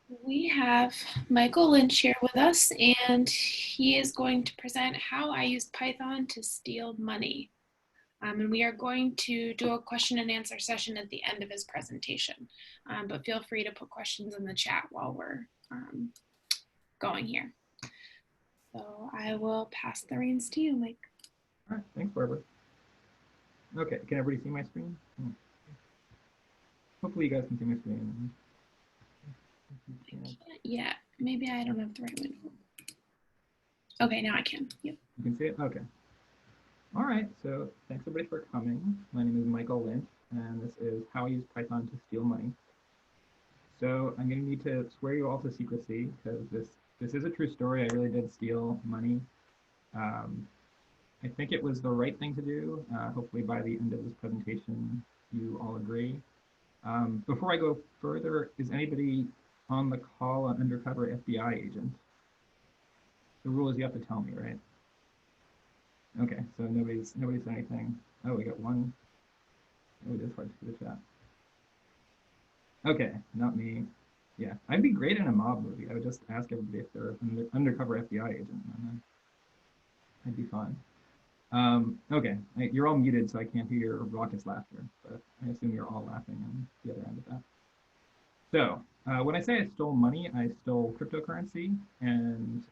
We have Michael Lynch here with us, and he is going to present how I used Python to steal money. And we are going to do a question and answer session at the end of his presentation. But feel free to put questions in the chat while we're going here. So I will pass the reins to you, Mike. All right, thanks, Barbara. Okay, can everybody see my screen? Hopefully you guys can see my screen. Yeah, maybe I don't have the right window. Okay, now I can. Yep. You can see it? Okay. All right, so thanks everybody for coming. My name is Michael Lynch, and this is how I use Python to steal money. So I'm going to need to swear you all to secrecy because this is a true story. I really did steal money. I think it was the right thing to do. Hopefully by the end of this presentation, you all agree. Before I go further, is anybody on the call an undercover FBI agent? The rule is you have to tell me, right? Okay, so nobody's said anything. Oh, we got one. Oh, it is hard to see the chat. Okay, not me. Yeah, I'd be great in a mob movie. I would just ask everybody if they're an undercover FBI agent, and I'd be fine. Okay, you're all muted, so I can't hear your raucous laughter, but I assume you're all laughing on the other end of that. So when I say I stole money, I stole cryptocurrency. And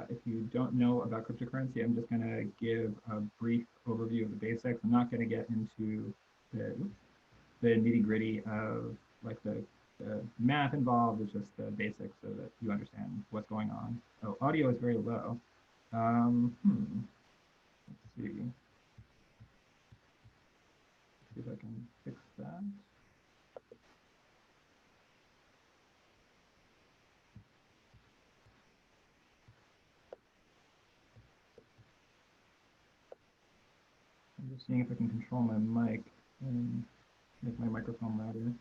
if you don't know about cryptocurrency, I'm just going to give a brief overview of the basics. I'm not going to get into the nitty gritty of like the math involved. It's just the basics so that you understand what's going on. Oh, audio is very low. Let's see. See if I can fix that. I'm just seeing if I can control my mic and make my microphone louder.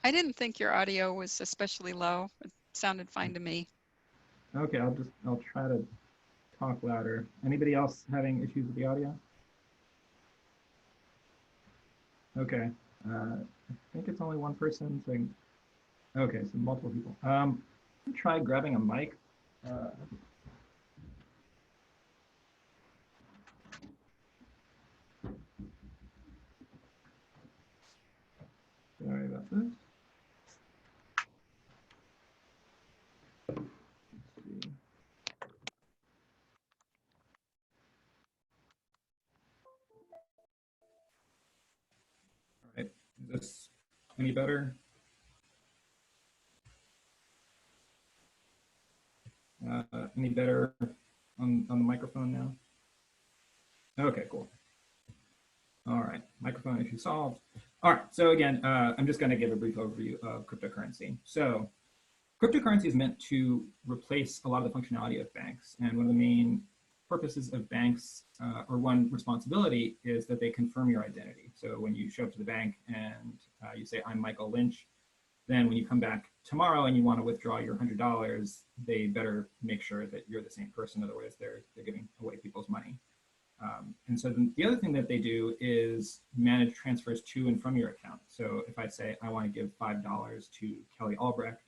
I didn't think your audio was especially low. It sounded fine to me. Okay, I'll try to talk louder. Anybody else having issues with the audio? Okay, I think it's only one person saying, okay, so multiple people. Try grabbing a mic. Sorry about this. Let's see. All right, is this any better? Any better on the microphone now? Okay, cool. All right, microphone issue solved. All right, so again, I'm just going to give a brief overview of cryptocurrency. So cryptocurrency is meant to replace a lot of the functionality of banks. And one of the main purposes of banks, or one responsibility, is that they confirm your identity. So when you show up to the bank and you say, I'm Michael Lynch, then when you come back tomorrow and you want to withdraw your $100, they better make sure that you're the same person. Otherwise, they're giving away people's money. And so the other thing that they do is manage transfers to and from your account. So if I say I want to give $5 to Kelly Albrecht,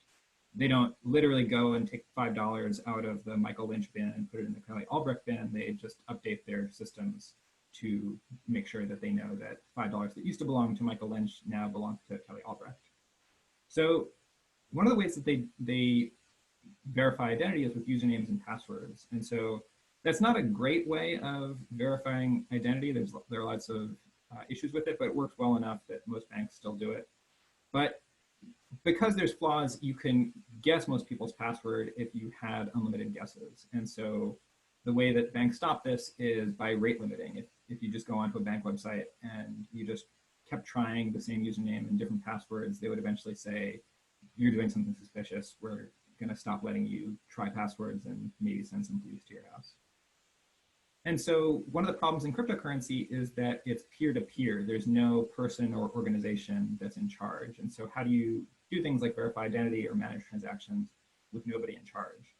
they don't literally go and take $5 out of the Michael Lynch bin and put it in the Kelly Albrecht bin. They just update their systems to make sure that they know that $5 that used to belong to Michael Lynch now belongs to Kelly Albrecht. So one of the ways that they verify identity is with usernames and passwords. And so that's not a great way of verifying identity. There are lots of issues with it, but it works well enough that most banks still do it. But because there's flaws, you can guess most people's password if you had unlimited guesses. And so the way that banks stop this is by rate limiting. If you just go onto a bank website and you just kept trying the same username and different passwords, they would eventually say, you're doing something suspicious. We're going to stop letting you try passwords and maybe send some police to your house. And so one of the problems in cryptocurrency is that it's peer-to-peer. There's no person or organization that's in charge. And so how do you do things like verify identity or manage transactions with nobody in charge?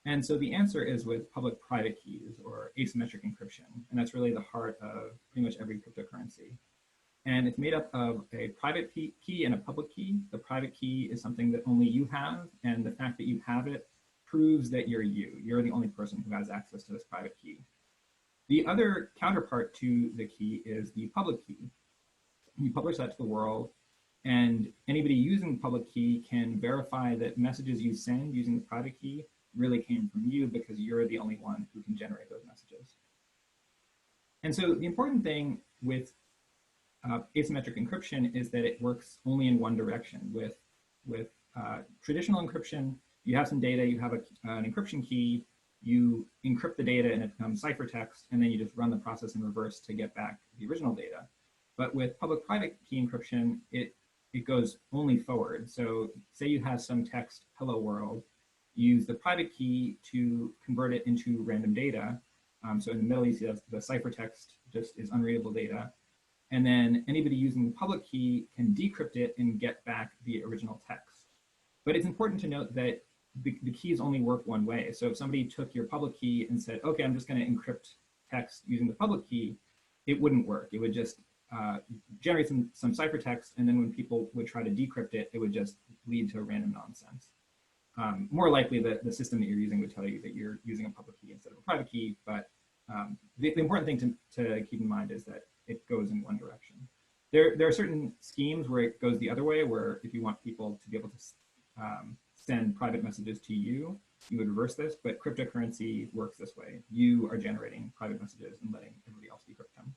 And so the answer is with public-private keys or asymmetric encryption. And that's really the heart of pretty much every cryptocurrency. And it's made up of a private key and a public key. The private key is something that only you have, and the fact that you have it proves that you're you. You're the only person who has access to this private key. The other counterpart to the key is the public key. You publish that to the world, and anybody using the public key can verify that messages you send using the private key really came from you because you're the only one who can generate those messages. And so the important thing with asymmetric encryption is that it works only in one direction. With traditional encryption, you have some data, you have an encryption key, you encrypt the data and it becomes ciphertext, and then you just run the process in reverse to get back the original data. But with public-private key encryption, it goes only forward. So say you have some text, hello world, use the private key to convert it into random data. So in the middle, you see that the ciphertext just is unreadable data. And then anybody using the public key can decrypt it and get back the original text. But it's important to note that the keys only work one way. So if somebody took your public key and said, okay, I'm just going to encrypt text using the public key, it wouldn't work. It would just generate some ciphertext, and then when people would try to decrypt it, it would just lead to random nonsense. More likely, the system that you're using would tell you that you're using a public key instead of a private key, but the important thing to keep in mind is that it goes in one direction. There are certain schemes where it goes the other way, where if you want people to be able to send private messages to you, you would reverse this, but cryptocurrency works this way. You are generating private messages and letting everybody else decrypt them.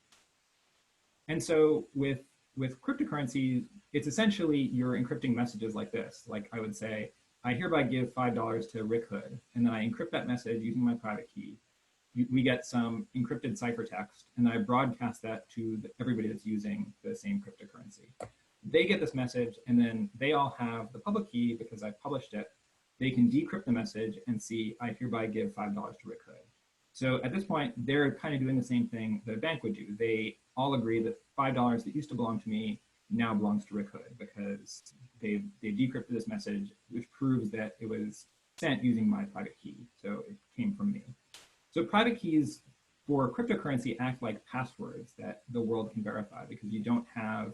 And so with cryptocurrency, it's essentially you're encrypting messages like this. Like I would say, I hereby give $5 to Rick Hood, and then I encrypt that message using my private key. We get some encrypted ciphertext, and I broadcast that to everybody that's using the same cryptocurrency. They get this message, and then they all have the public key because I published it. They can decrypt the message and see, I hereby give $5 to Rick Hood. So at this point, they're kind of doing the same thing that a bank would do. They all agree that $5 that used to belong to me now belongs to Rick Hood because they decrypted this message, which proves that it was sent using my private key. So it came from me. So private keys for cryptocurrency act like passwords that the world can verify because you don't have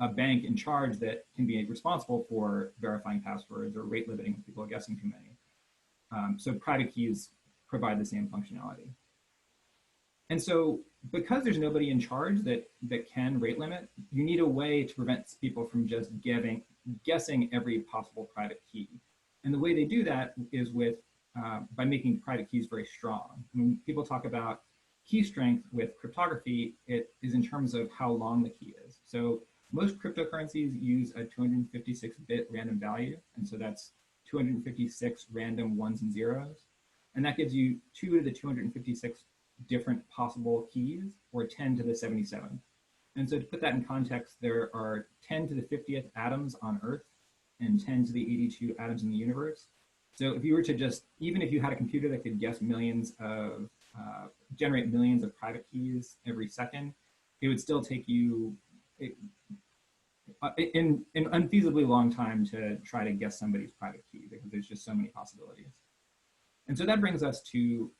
a bank in charge that can be responsible for verifying passwords or rate limiting if people are guessing too many. So private keys provide the same functionality. And so because there's nobody in charge that can rate limit, you need a way to prevent people from just guessing every possible private key. And the way they do that is by making private keys very strong. When people talk about key strength with cryptography, it is in terms of how long the key is. So most cryptocurrencies use a 256-bit random value, and so that's 256 random ones and zeros. And that gives you 2 to the 256 different possible keys, or 10 to the 77. And so to put that in context, there are 10 to the 50th atoms on Earth and 10 to the 82 atoms in the universe. So if you were to just, even if you had a computer that could guess generate millions of private keys every second, it would still take you an unfeasibly long time to try to guess somebody's private key because there's just so many possibilities. And so that brings us to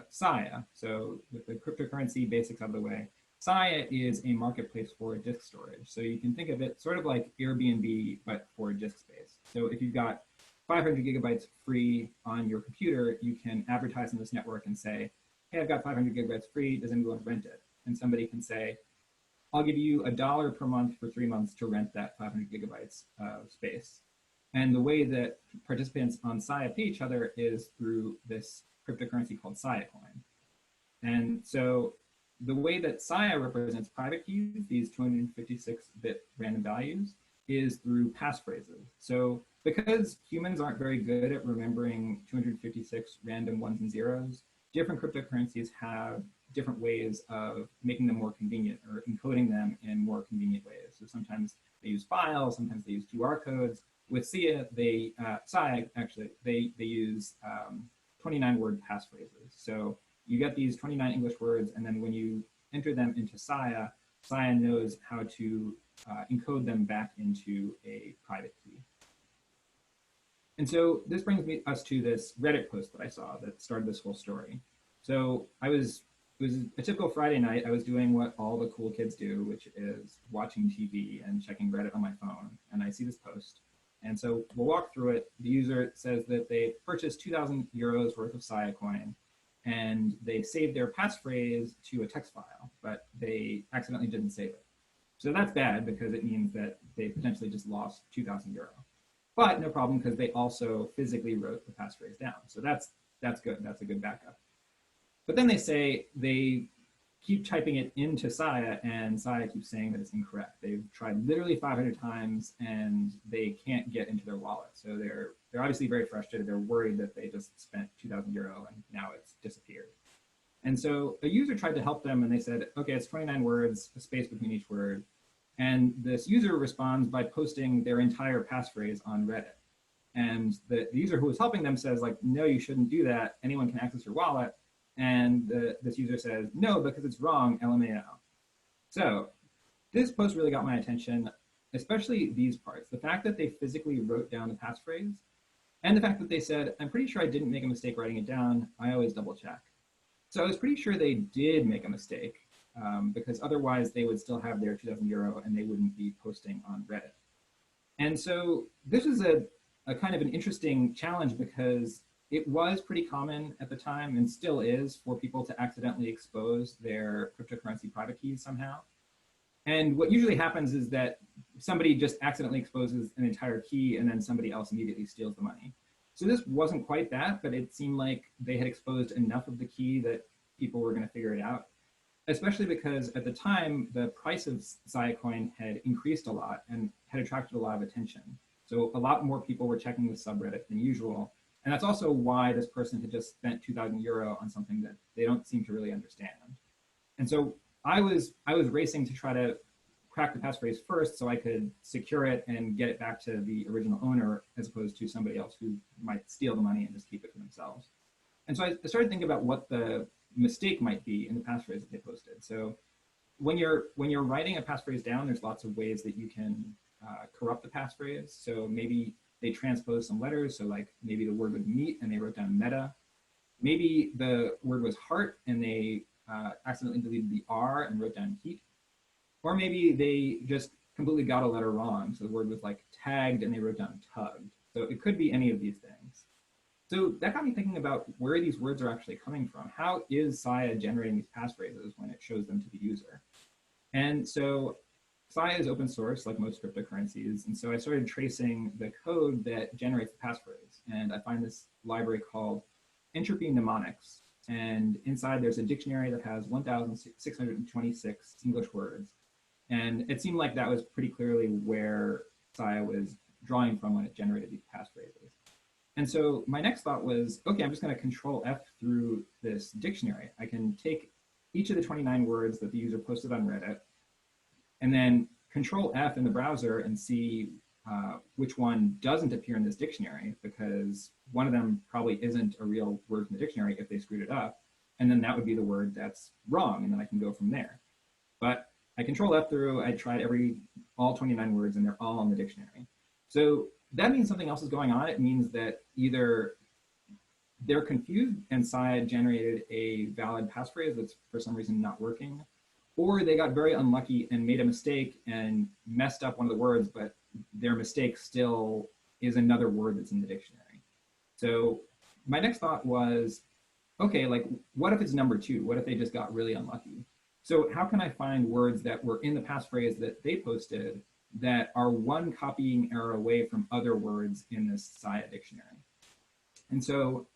Saya. So with the cryptocurrency basics out of the way, Saya is a marketplace for disk storage. So you can think of it sort of like Airbnb, but for disk space. So if you've got 500 gigabytes free on your computer, you can advertise on this network and say, hey, I've got 500 gigabytes free, does anyone want to rent it? And somebody can say, I'll give you $1 per month for 3 months to rent that 500 gigabytes of space. And the way that participants on Saya pay each other is through this cryptocurrency called Saya coin. And so the way that Saya represents private keys, these 256-bit random values, is through passphrases. So because humans aren't very good at remembering 256 random ones and zeros, different cryptocurrencies have different ways of making them more convenient or encoding them in more convenient ways. So sometimes they use files, sometimes they use QR codes. With Saya, they use 29-word passphrases. So you get these 29 English words, and then when you enter them into Saya, Saya knows how to encode them back into a private key. And so this brings us to this Reddit post that I saw that started this whole story. So I was it was a typical Friday night. I was doing what all the cool kids do, which is watching TV and checking Reddit on my phone. And I see this post. And so we'll walk through it. The user says that they purchased 2,000 euros worth of Saya coin, and they saved their passphrase to a text file, but they accidentally didn't save it. So that's bad because it means that they potentially just lost 2,000 euro. But no problem, because they also physically wrote the passphrase down. So that's good. That's a good backup. But then they say they keep typing it into Saya, and Saya keeps saying that it's incorrect. They've tried literally 500 times, and they can't get into their wallet. So they're obviously very frustrated. They're worried that they just spent 2,000 euro and now it's disappeared. And so a user tried to help them, and they said, okay, it's 29 words, a space between each word. And this user responds by posting their entire passphrase on Reddit. And the user who was helping them says, like, no, you shouldn't do that. Anyone can access your wallet. And this user says, no, because it's wrong, LMAO. So this post really got my attention, especially these parts. The fact that they physically wrote down the passphrase, and the fact that they said, I'm pretty sure I didn't make a mistake writing it down. I always double check. So I was pretty sure they did make a mistake, because otherwise they would still have their 2,000 euro and they wouldn't be posting on Reddit. And so this is a kind of an interesting challenge, because it was pretty common at the time, and still is, for people to accidentally expose their cryptocurrency private keys somehow. And what usually happens is that somebody just accidentally exposes an entire key, and then somebody else immediately steals the money. So this wasn't quite that, but it seemed like they had exposed enough of the key that people were going to figure it out, especially because at the time, the price of Saya coin had increased a lot and had attracted a lot of attention. So a lot more people were checking the subreddit than usual. And that's also why this person had just spent 2,000 euro on something that they don't seem to really understand. And so I was racing to try to crack the passphrase first so I could secure it and get it back to the original owner, as opposed to somebody else who might steal the money and just keep it for themselves. And so I started thinking about what the mistake might be in the passphrase that they posted. So when you're writing a passphrase down, there's lots of ways that you can corrupt the passphrase. So maybe they transpose some letters. So like maybe the word was meat and they wrote down meta. Maybe the word was heart and they accidentally deleted the R and wrote down heat. Or maybe they just completely got a letter wrong. So the word was like tagged and they wrote down tugged. So it could be any of these things. So that got me thinking about where these words are actually coming from. How is Saya generating these passphrases when it shows them to the user? And so Saya is open source, like most cryptocurrencies. And so I started tracing the code that generates the passphrase. And I find this library called Entropy Mnemonics. And inside there's a dictionary that has 1,626 English words. And it seemed like that was pretty clearly where Saya was drawing from when it generated these passphrases. And so my next thought was, okay, I'm just going to control F through this dictionary. I can take each of the 29 words that the user posted on Reddit, and then control F in the browser and see which one doesn't appear in this dictionary, because one of them probably isn't a real word from the dictionary if they screwed it up. And then that would be the word that's wrong, and then I can go from there. But I control F through, I tried all 29 words, and they're all in the dictionary. So that means something else is going on. It means that either they're confused and Saya generated a valid passphrase that's for some reason not working, or they got very unlucky and made a mistake and messed up one of the words, but their mistake still is another word that's in the dictionary. So my next thought was, okay, like what if it's number two? What if they just got really unlucky? So how can I find words that were in the passphrase that they posted that are one copying error away from other words in this Saya dictionary? And so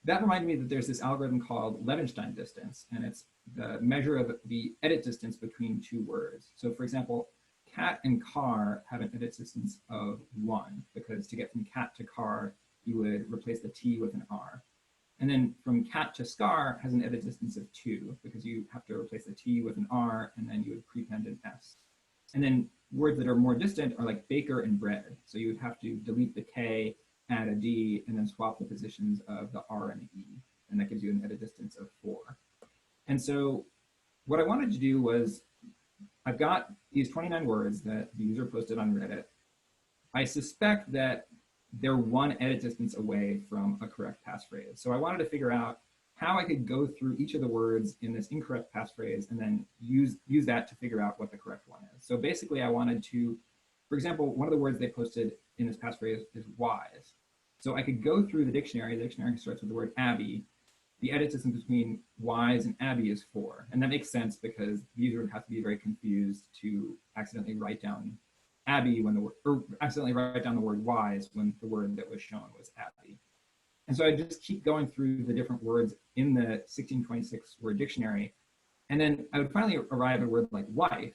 that reminded me that there's this algorithm called Levenstein distance, and it's the measure of the edit distance between two words. So for example, cat and car have an edit distance of 1, because to get from cat to car, you would replace the T with an R. And then from cat to scar has an edit distance of 2, because you have to replace the T with an R, and then you would prepend an S. And then words that are more distant are like baker and bread. So you would have to delete the K, add a D, and then swap the positions of the R and the E. And that gives you an edit distance of 4. And so what I wanted to do was, I've got these 29 words that the user posted on Reddit. I suspect that they're one edit distance away from a correct passphrase. So I wanted to figure out how I could go through each of the words in this incorrect passphrase and then use that to figure out what the correct one is. So basically I wanted to, for example, one of the words they posted in this passphrase is wise. So I could go through the dictionary starts with the word Abby. The edit distance between wise and Abby is 4. And that makes sense because the user would have to be very confused to accidentally write down Abby when the word, or accidentally write down the word wise when the word that was shown was Abby. And so I just keep going through the different words in the 1626 word dictionary. And then I would finally arrive at a word like wife.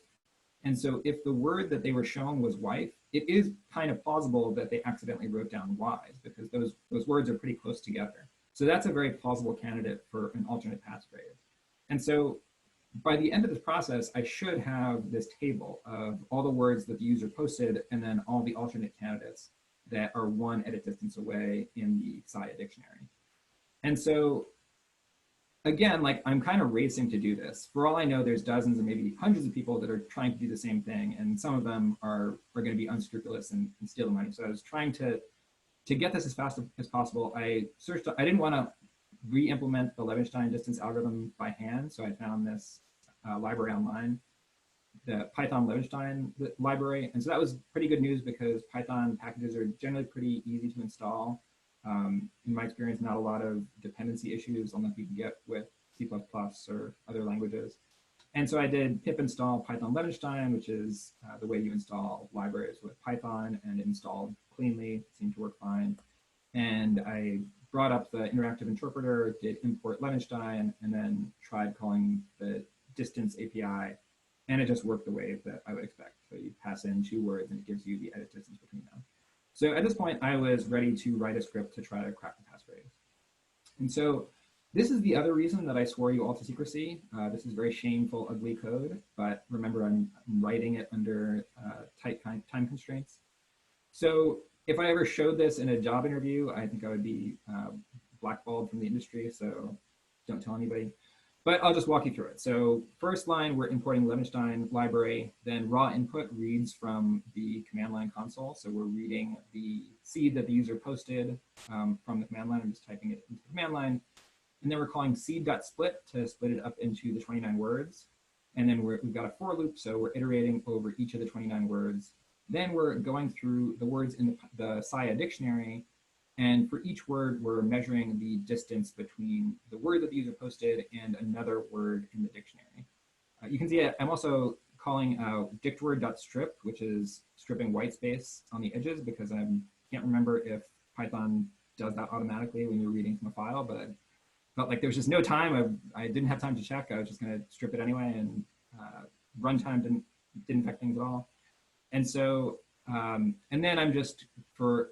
And so if the word that they were shown was wife, it is kind of plausible that they accidentally wrote down wise because those words are pretty close together. So that's a very plausible candidate for an alternate passphrase. And so by the end of this process, I should have this table of all the words that the user posted and then all the alternate candidates that are 1 edit distance away in the SIA dictionary. And so again, like I'm kind of racing to do this. For all I know, there's dozens and maybe hundreds of people that are trying to do the same thing. And some of them are going to be unscrupulous and steal the money. So I was trying to get this as fast as possible. I didn't want to re-implement the Levenstein distance algorithm by hand. So I found this library online, the Python Levenstein library. And so that was pretty good news because Python packages are generally pretty easy to install. In my experience, not a lot of dependency issues, unlike you can get with C++ or other languages. And so I did pip install Python Levenstein, which is the way you install libraries with Python, and it installed cleanly, it seemed to work fine. And I brought up the interactive interpreter, did import Levenstein, and then tried calling the distance API, and it just worked the way that I would expect. So you pass in 2 words and it gives you the edit distance between them. So at this point, I was ready to write a script to try to crack the passphrase. And so this is the other reason that I swore you all to secrecy. This is very shameful, ugly code, but remember, I'm writing it under tight time constraints. So if I ever showed this in a job interview, I think I would be blackballed from the industry, so don't tell anybody. But I'll just walk you through it. So first line, we're importing Levenstein library, then raw input reads from the command line console. So we're reading the seed that the user posted from the command line. I'm just typing it into the command line. And then we're calling seed.split to split it up into the 29 words. And then we've got a for loop, so we're iterating over each of the 29 words. Then we're going through the words in the SIA dictionary. And for each word, we're measuring the distance between the word that the user posted and another word in the dictionary. You can see I'm also calling dictword.strip, which is stripping white space on the edges, because I can't remember if Python does that automatically when you're reading from a file, but I felt like there was just no time. I didn't have time to check. I was just going to strip it anyway, and runtime didn't affect things at all. And so, and then I'm just, for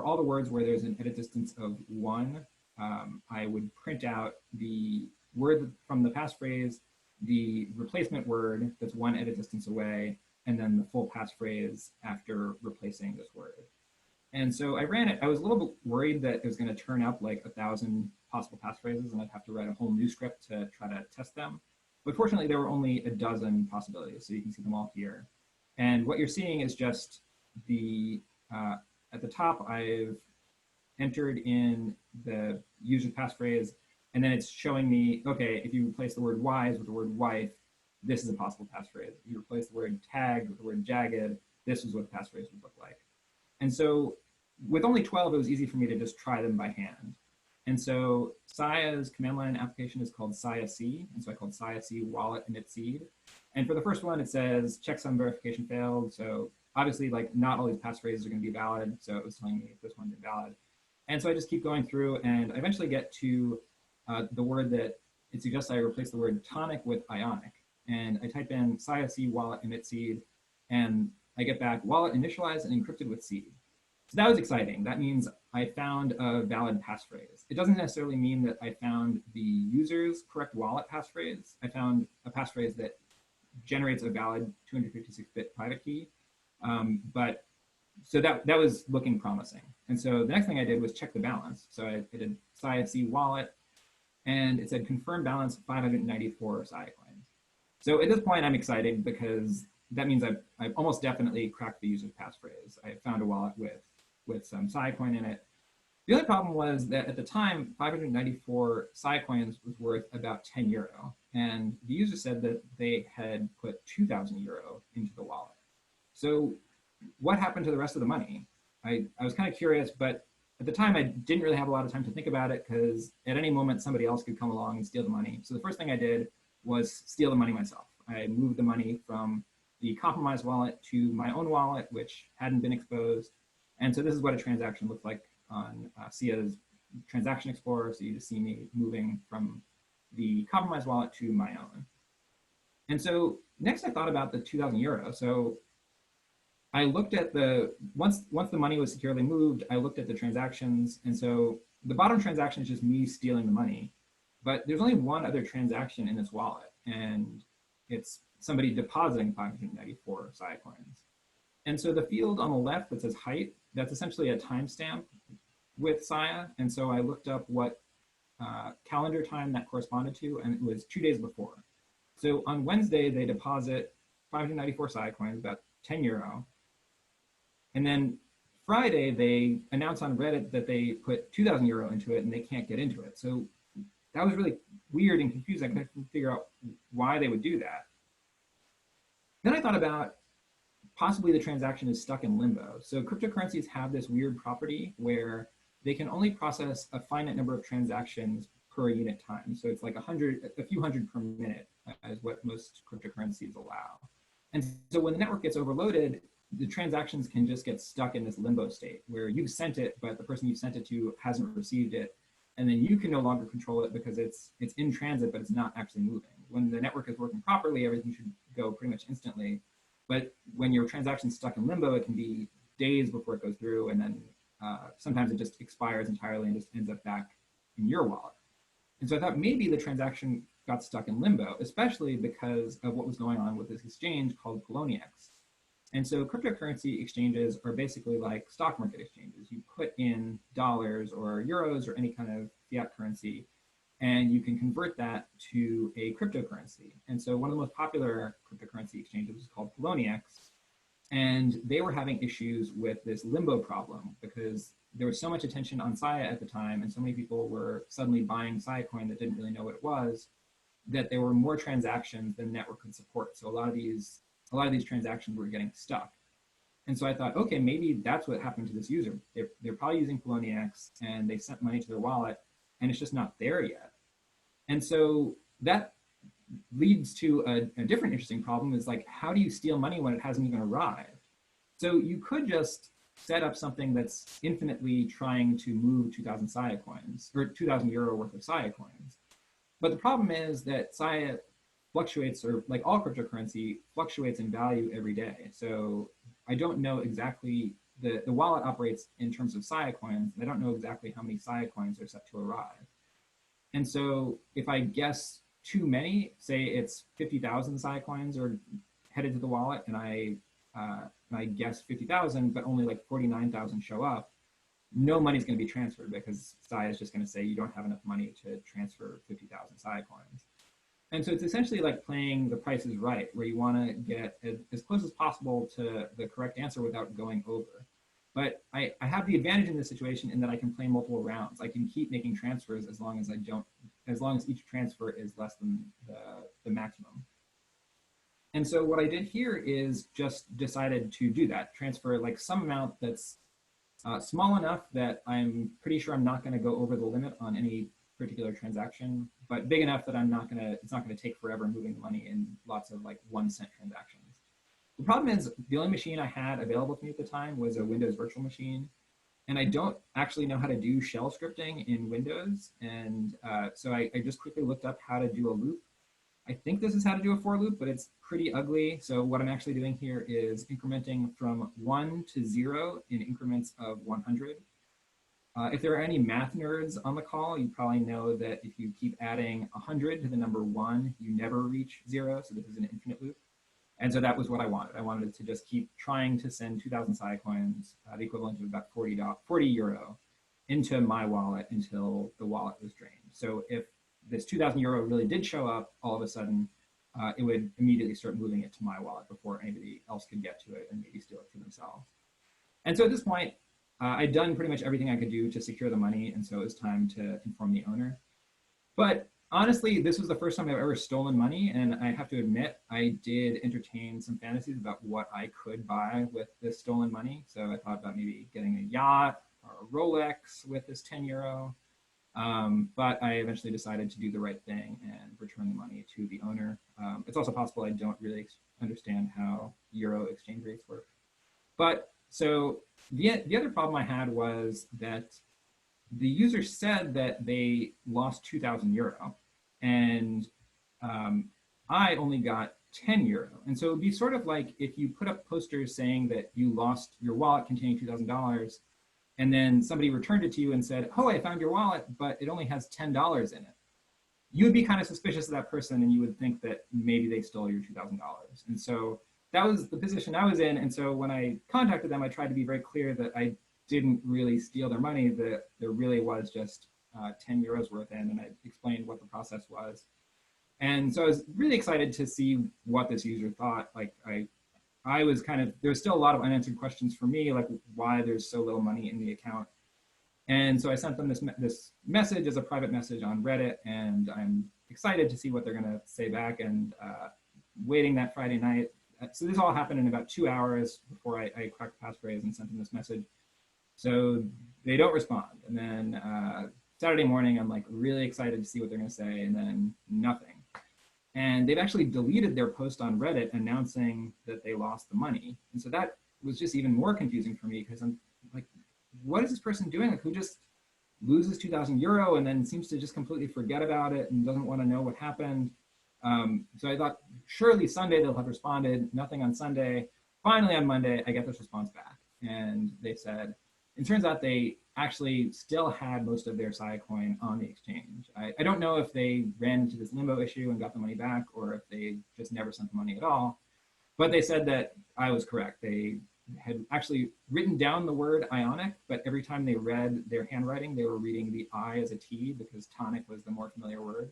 all the words where there's an edit distance of 1, I would print out the word from the passphrase, the replacement word that's 1 edit distance away, and then the full passphrase after replacing this word. And so I ran it. I was a little bit worried that it was going to turn up like 1,000 possible passphrases and I'd have to write a whole new script to try to test them. But fortunately, there were only a dozen possibilities, so you can see them all here. And what you're seeing is just the at the top, I've entered in the user passphrase, and then it's showing me, okay, if you replace the word wise with the word wife, this is a possible passphrase. If you replace the word tag with the word jagged, this is what the passphrase would look like. And so with only 12, it was easy for me to just try them by hand. And so SIA's command line application is called SIA-C, and so I called SIA-C wallet init seed. And for the first one, it says checksum verification failed. So obviously, like, not all these passphrases are going to be valid, so it was telling me this one's invalid. And so I just keep going through, and I eventually get to the word that it suggests I replace the word tonic with ionic. And I type in SIA-C wallet init seed, and I get back wallet initialized and encrypted with seed. So that was exciting. That means I found a valid passphrase. It doesn't necessarily mean that I found the user's correct wallet passphrase. I found a passphrase that generates a valid 256-bit private key. But so that was looking promising. And so the next thing I did was check the balance. So I did SIA-C wallet, and it said confirm balance 594 SIA coins. So at this point, I'm excited because that means I've almost definitely cracked the user's passphrase. I found a wallet with some SIA coin in it. The only problem was that at the time, 594 Sia coins was worth about 10 euro. And the user said that they had put 2,000 euro into the wallet. So what happened to the rest of the money? I was kind of curious, but at the time I didn't really have a lot of time to think about it because at any moment somebody else could come along and steal the money. So the first thing I did was steal the money myself. I moved the money from the compromised wallet to my own wallet, which hadn't been exposed. And so this is what a transaction looked like on SIA's Transaction Explorer. So you just see me moving from the compromised wallet to my own. And so next I thought about the 2,000 euro. So I looked at once the money was securely moved, I looked at the transactions. And so the bottom transaction is just me stealing the money. But there's only one other transaction in this wallet, and it's somebody depositing 594 Sia coins. And so the field on the left that says height, that's essentially a timestamp with Sia. And so I looked up what calendar time that corresponded to, and it was 2 days before. So on Wednesday, they deposit 594 Sia coins, about 10 euro. And then Friday, they announce on Reddit that they put 2,000 euro into it and they can't get into it. So that was really weird and confusing. I couldn't figure out why they would do that. Then I thought about possibly the transaction is stuck in limbo. So cryptocurrencies have this weird property where they can only process a finite number of transactions per unit time. So it's like a few hundred per minute is what most cryptocurrencies allow. And so when the network gets overloaded, the transactions can just get stuck in this limbo state where you've sent it, but the person you sent it to hasn't received it. And then you can no longer control it because it's in transit, but it's not actually moving. When the network is working properly, everything should go pretty much instantly. But when your transaction's stuck in limbo, it can be days before it goes through, and then sometimes it just expires entirely and just ends up back in your wallet. And so I thought maybe the transaction got stuck in limbo, especially because of what was going on with this exchange called Poloniex. And so cryptocurrency exchanges are basically like stock market exchanges. You put in dollars or euros or any kind of fiat currency, and you can convert that to a cryptocurrency. And so one of the most popular cryptocurrency exchanges is called Poloniex, and they were having issues with this limbo problem because there was so much attention on Sia at the time, and so many people were suddenly buying Sia coin that didn't really know what it was, that there were more transactions than the network could support. So a lot of these transactions were getting stuck. And so I thought, okay, maybe that's what happened to this user. They're probably using Poloniex and they sent money to their wallet and it's just not there yet. And so that leads to a different interesting problem is like, how do you steal money when it hasn't even arrived? So you could just set up something that's infinitely trying to move 2,000 Sia coins or 2,000 euro worth of Sia coins. But the problem is that Sia fluctuates, or like all cryptocurrency, fluctuates in value every day. So I don't know exactly, the wallet operates in terms of Sia coins, and I don't know exactly how many Sia coins are set to arrive. And so if I guess too many, say it's 50,000 Sia coins are headed to the wallet, and I guess 50,000, but only like 49,000 show up, no money's going to be transferred because Sia is just going to say you don't have enough money to transfer 50,000 Sia coins. And so it's essentially like playing The Price is Right, where you want to get as close as possible to the correct answer without going over. But I have the advantage in this situation in that I can play multiple rounds. I can keep making transfers as long as each transfer is less than the maximum. And so what I did here is just decided to do that, transfer like some amount that's small enough that I'm pretty sure I'm not going to go over the limit on any particular transaction, but big enough that it's not going to take forever moving the money in lots of like 1 cent transactions. The problem is the only machine I had available to me at the time was a Windows virtual machine, and I don't actually know how to do shell scripting in Windows. And so I just quickly looked up how to do a loop. I think this is how to do a for loop, but it's pretty ugly. So what I'm actually doing here is incrementing from 1 to 0 in increments of 100. If there are any math nerds on the call, you probably know that if you keep adding 100 to the number 1, you never reach 0. So this is an infinite loop. And so that was what I wanted. I wanted to just keep trying to send 2,000 Sia coins, the equivalent of about 40 euro, into my wallet until the wallet was drained. So if this 2,000 euro really did show up, all of a sudden, it would immediately start moving it to my wallet before anybody else could get to it and maybe steal it for themselves. And so at this point, I'd done pretty much everything I could do to secure the money, and so it was time to inform the owner. But honestly, this was the first time I've ever stolen money, and I have to admit, I did entertain some fantasies about what I could buy with this stolen money. So I thought about maybe getting a yacht or a Rolex with this 10 euro. But I eventually decided to do the right thing and return the money to the owner. It's also possible I don't really understand how euro exchange rates work. But so the other problem I had was that the user said that they lost 2,000 euro, and I only got 10 euro. And so it would be sort of like if you put up posters saying that you lost your wallet containing $2,000, and then somebody returned it to you and said, oh, I found your wallet, but it only has $10 in it. You would be kind of suspicious of that person, and you would think that maybe they stole your $2,000. And so that was the position I was in. And so when I contacted them, I tried to be very clear that I didn't really steal their money, that there really was just 10 euros worth in, and I explained what the process was. And so I was really excited to see what this user thought. Like I was kind of, there's still a lot of unanswered questions for me, like why there's so little money in the account. And so I sent them this message as a private message on Reddit, and I'm excited to see what they're gonna say back, and waiting that Friday night. So this all happened in about 2 hours before I cracked the passphrase and sent them this message. So they don't respond. And then Saturday morning, I'm like really excited to see what they're gonna say, and then nothing. And they've actually deleted their post on Reddit announcing that they lost the money. And so that was just even more confusing for me, because I'm like, what is this person doing? Like, who just loses 2,000 euro and then seems to just completely forget about it and doesn't want to know what happened? So I thought, surely Sunday they'll have responded. Nothing on Sunday. Finally on Monday, I get this response back. And they said, it turns out they actually still had most of their Sia coin on the exchange. I don't know if they ran into this Limbo issue and got the money back, or if they just never sent the money at all. But they said that I was correct. They had actually written down the word ionic, but every time they read their handwriting, they were reading the I as a T, because tonic was the more familiar word.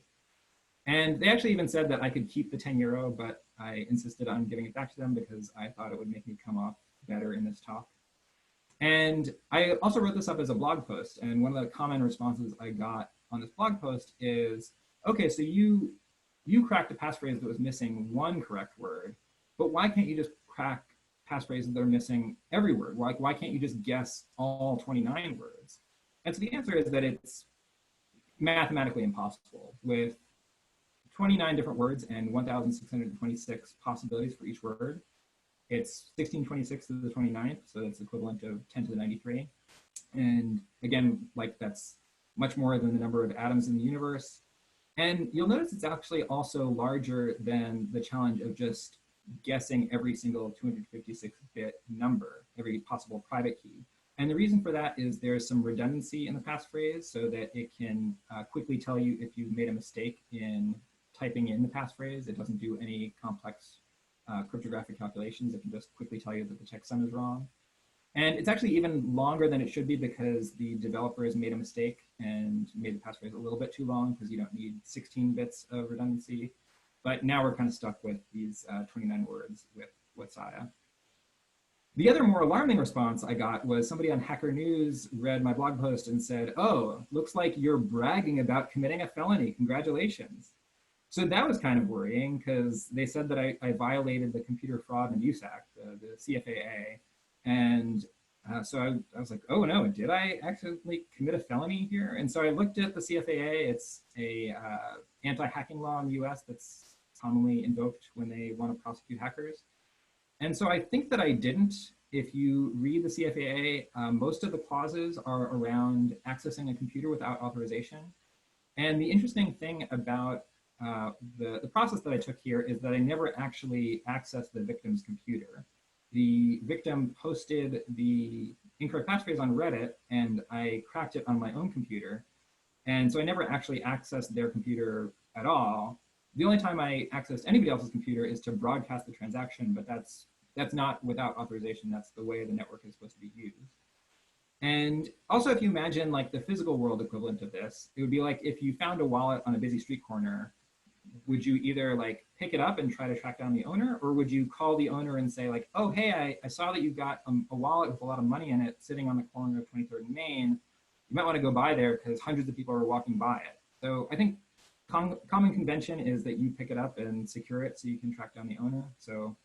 And they actually even said that I could keep the 10 euro, but I insisted on giving it back to them because I thought it would make me come off better in this talk. And I also wrote this up as a blog post, and one of the common responses I got on this blog post is, okay, so you cracked a passphrase that was missing one correct word, but why can't you just crack passphrases that are missing every word? Why can't you just guess all 29 words? And so the answer is that it's mathematically impossible. With 29 different words and 1,626 possibilities for each word, it's 1626 to the 29th, so that's equivalent of 10 to the 93. And again, like that's much more than the number of atoms in the universe. And you'll notice it's actually also larger than the challenge of just guessing every single 256-bit number, every possible private key. And the reason for that is there's some redundancy in the passphrase, so that it can quickly tell you if you've made a mistake in typing in the passphrase. It doesn't do any complex cryptographic calculations. It can just quickly tell you that the checksum is wrong. And it's actually even longer than it should be, because the developers made a mistake and made the passphrase a little bit too long, because you don't need 16 bits of redundancy. But now we're kind of stuck with these 29 words with Sia. The other more alarming response I got was somebody on Hacker News read my blog post and said, oh, looks like you're bragging about committing a felony. Congratulations. So that was kind of worrying, because they said that I violated the Computer Fraud and Abuse Act, the CFAA. And so I was like, oh no, did I actually commit a felony here? And so I looked at the CFAA. It's a anti-hacking law in the US that's commonly invoked when they want to prosecute hackers. And so I think that I didn't. If you read the CFAA, most of the clauses are around accessing a computer without authorization. And the interesting thing about the process that I took here is that I never actually accessed the victim's computer. The victim posted the incorrect passphrase on Reddit, and I cracked it on my own computer. And so I never actually accessed their computer at all. The only time I accessed anybody else's computer is to broadcast the transaction, but that's not without authorization. That's the way the network is supposed to be used. And also, if you imagine like the physical world equivalent of this, it would be like if you found a wallet on a busy street corner, would you either like pick it up and try to track down the owner, or would you call the owner and say like, oh, hey, I saw that you've got a wallet with a lot of money in it sitting on the corner of 23rd and Main. You might want to go by there because hundreds of people are walking by it. So I think common convention is that you pick it up and secure it so you can track down the owner. So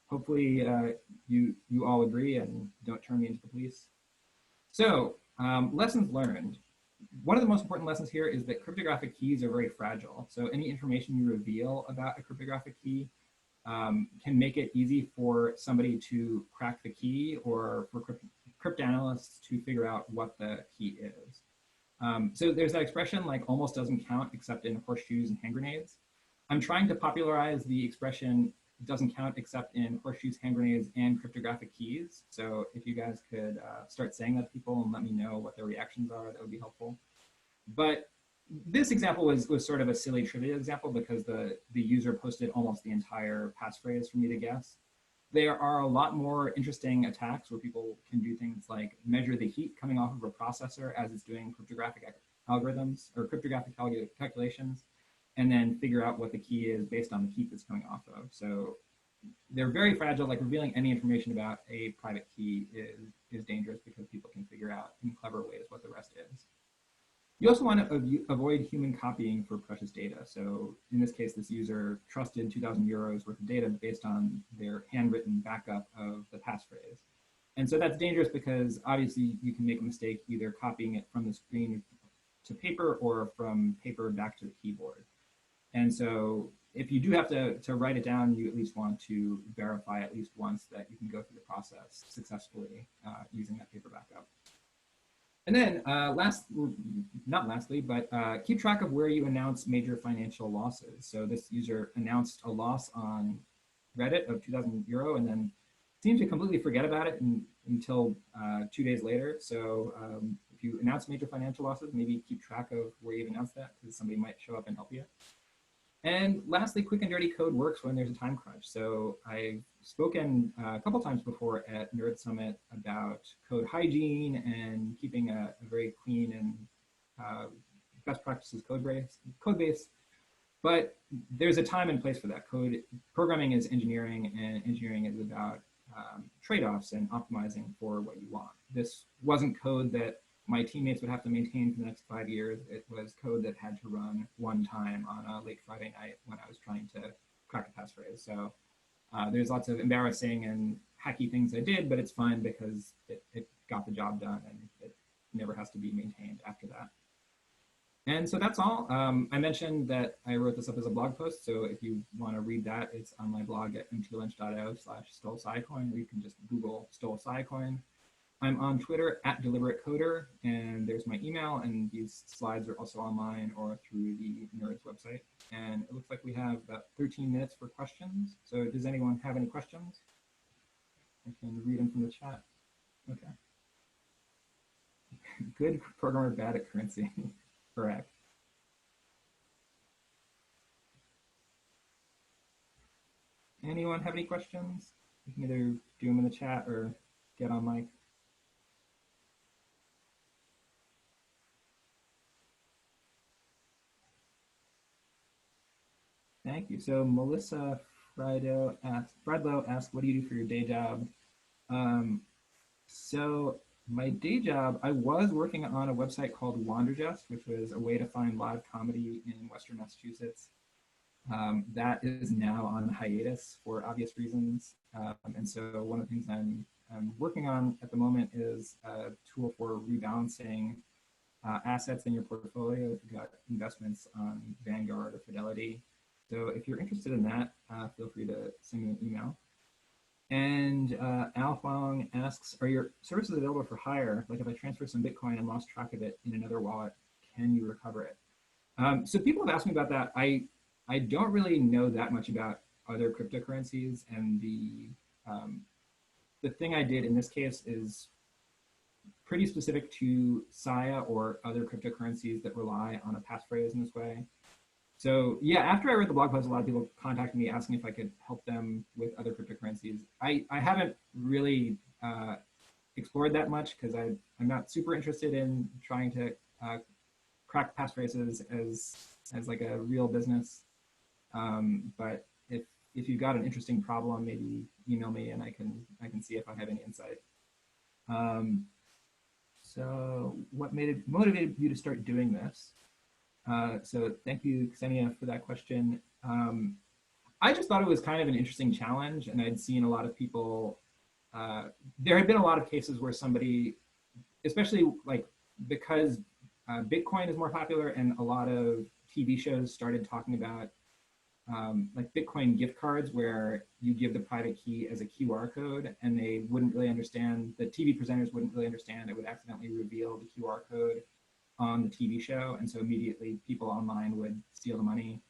hopefully you all agree and don't turn me into the police. So lessons learned. One of the most important lessons here is that cryptographic keys are very fragile. So any information you reveal about a cryptographic key can make it easy for somebody to crack the key or for cryptanalysts to figure out what the key is. So there's that expression like almost doesn't count except in horseshoes and hand grenades. I'm trying to popularize the expression doesn't count except in horseshoes, hand grenades, and cryptographic keys. So if you guys could start saying that to people and let me know what their reactions are, that would be helpful. But this example was sort of a silly trivia example because the user posted almost the entire passphrase for me to guess. There are a lot more interesting attacks where people can do things like measure the heat coming off of a processor as it's doing cryptographic algorithms or cryptographic calculations, and then figure out what the key is based on the heat that's coming off of. So they're very fragile, like revealing any information about a private key is dangerous because people can figure out in clever ways what the rest is. You also want to avoid human copying for precious data. So in this case, this user trusted 2,000 euros worth of data based on their handwritten backup of the passphrase. And so that's dangerous because obviously you can make a mistake either copying it from the screen to paper or from paper back to the keyboard. And so if you do have to write it down, you at least want to verify at least once that you can go through the process successfully using that paper backup. And then not lastly, but keep track of where you announce major financial losses. So this user announced a loss on Reddit of 2,000 euro and then seemed to completely forget about it until 2 days later. So if you announce major financial losses, maybe keep track of where you've announced that because somebody might show up and help you. And lastly, quick and dirty code works when there's a time crunch. So I've spoken a couple times before at Nerd Summit about code hygiene and keeping a very clean and best practices code base. But there's a time and place for that. Programming is engineering, and engineering is about trade-offs and optimizing for what you want. This wasn't code that my teammates would have to maintain for the next 5 years. It was code that had to run one time on a late Friday night when I was trying to crack a passphrase. So there's lots of embarrassing and hacky things I did, but it's fine because it got the job done and it never has to be maintained after that. And so that's all. I mentioned that I wrote this up as a blog post. So if you want to read that, it's on my blog at mtlynch.io/stolescicoin, or you can just Google stolescicoin. I'm on Twitter at @deliberatecoder, and there's my email, and these slides are also online or through the Nerds website. And it looks like we have about 13 minutes for questions. So does anyone have any questions? I can read them from the chat. Okay. Good programmer, bad at currency. Correct. Anyone have any questions? You can either do them in the chat or get on mic. Thank you. So Melissa Fredlow asked, what do you do for your day job? So my day job, I was working on a website called Wanderjust, which was a way to find live comedy in Western Massachusetts. That is now on hiatus for obvious reasons. And so one of the things I'm working on at the moment is a tool for rebalancing assets in your portfolio if you've got investments on Vanguard or Fidelity. So if you're interested in that, feel free to send me an email. And Al Huang asks, are your services available for hire? Like if I transfer some Bitcoin and lost track of it in another wallet, can you recover it? So people have asked me about that. I don't really know that much about other cryptocurrencies, and the thing I did in this case is pretty specific to Saya or other cryptocurrencies that rely on a passphrase in this way. So yeah, after I wrote the blog post, a lot of people contacted me asking if I could help them with other cryptocurrencies. I haven't really explored that much because I'm not super interested in trying to crack passphrases as like a real business. But if you've got an interesting problem, maybe email me and I can see if I have any insight. So what motivated you to start doing this? So thank you, Ksenia, for that question. I just thought it was kind of an interesting challenge, and I'd seen a lot of people. There had been a lot of cases where somebody, especially like because Bitcoin is more popular, and a lot of TV shows started talking about like Bitcoin gift cards, where you give the private key as a QR code, and they wouldn't really understand. The TV presenters wouldn't really understand. It would accidentally reveal the QR code on the TV show, and so immediately people online would steal the money.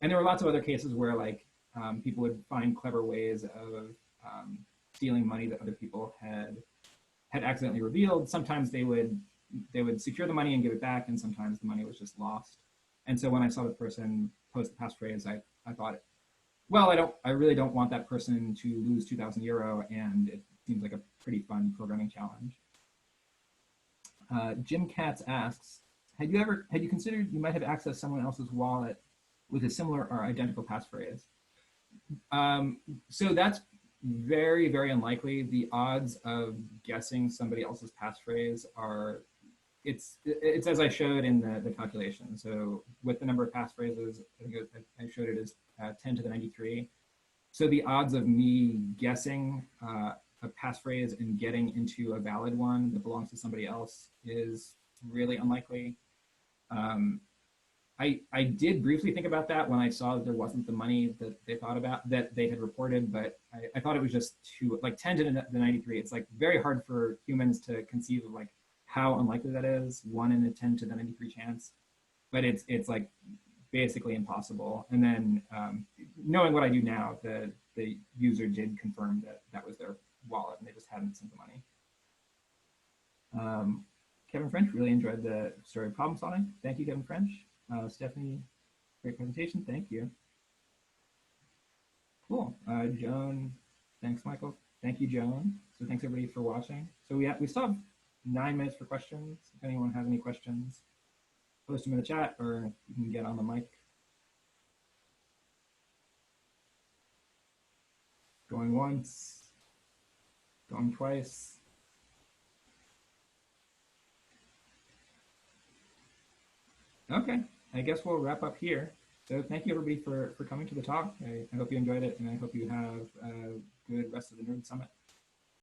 And there were lots of other cases where like people would find clever ways of stealing money that other people had accidentally revealed. Sometimes they would secure the money and give it back, and sometimes the money was just lost. And so when I saw the person post the passphrase, I thought, well, I really don't want that person to lose 2,000 euro, and it seems like a pretty fun programming challenge. Jim Katz asks, had you considered you might have accessed someone else's wallet with a similar or identical passphrase? So that's very, very unlikely. The odds of guessing somebody else's passphrase are, it's as I showed in the calculation. So with the number of passphrases, I showed it as 10 to the 93. So the odds of me guessing a passphrase and getting into a valid one that belongs to somebody else is really unlikely. I did briefly think about that when I saw that there wasn't the money that they thought about, that they had reported, but I thought it was just too, like 10 to the 93. It's like very hard for humans to conceive of like how unlikely that is, 1 in a 10 to the 93 chance, but it's like basically impossible. And then knowing what I do now, the user did confirm that that was their wallet and they just hadn't sent the money. Kevin French, really enjoyed the story of problem solving. Thank you, Kevin French. Stephanie, great presentation. Thank you. Cool. Joan, thanks, Michael. Thank you, Joan. So thanks everybody for watching. So we still have 9 minutes for questions. If anyone has any questions, post them in the chat or you can get on the mic. Going once, going twice. Okay, I guess we'll wrap up here. So thank you everybody for coming to the talk. I hope you enjoyed it, and I hope you have a good rest of the Nerd Summit.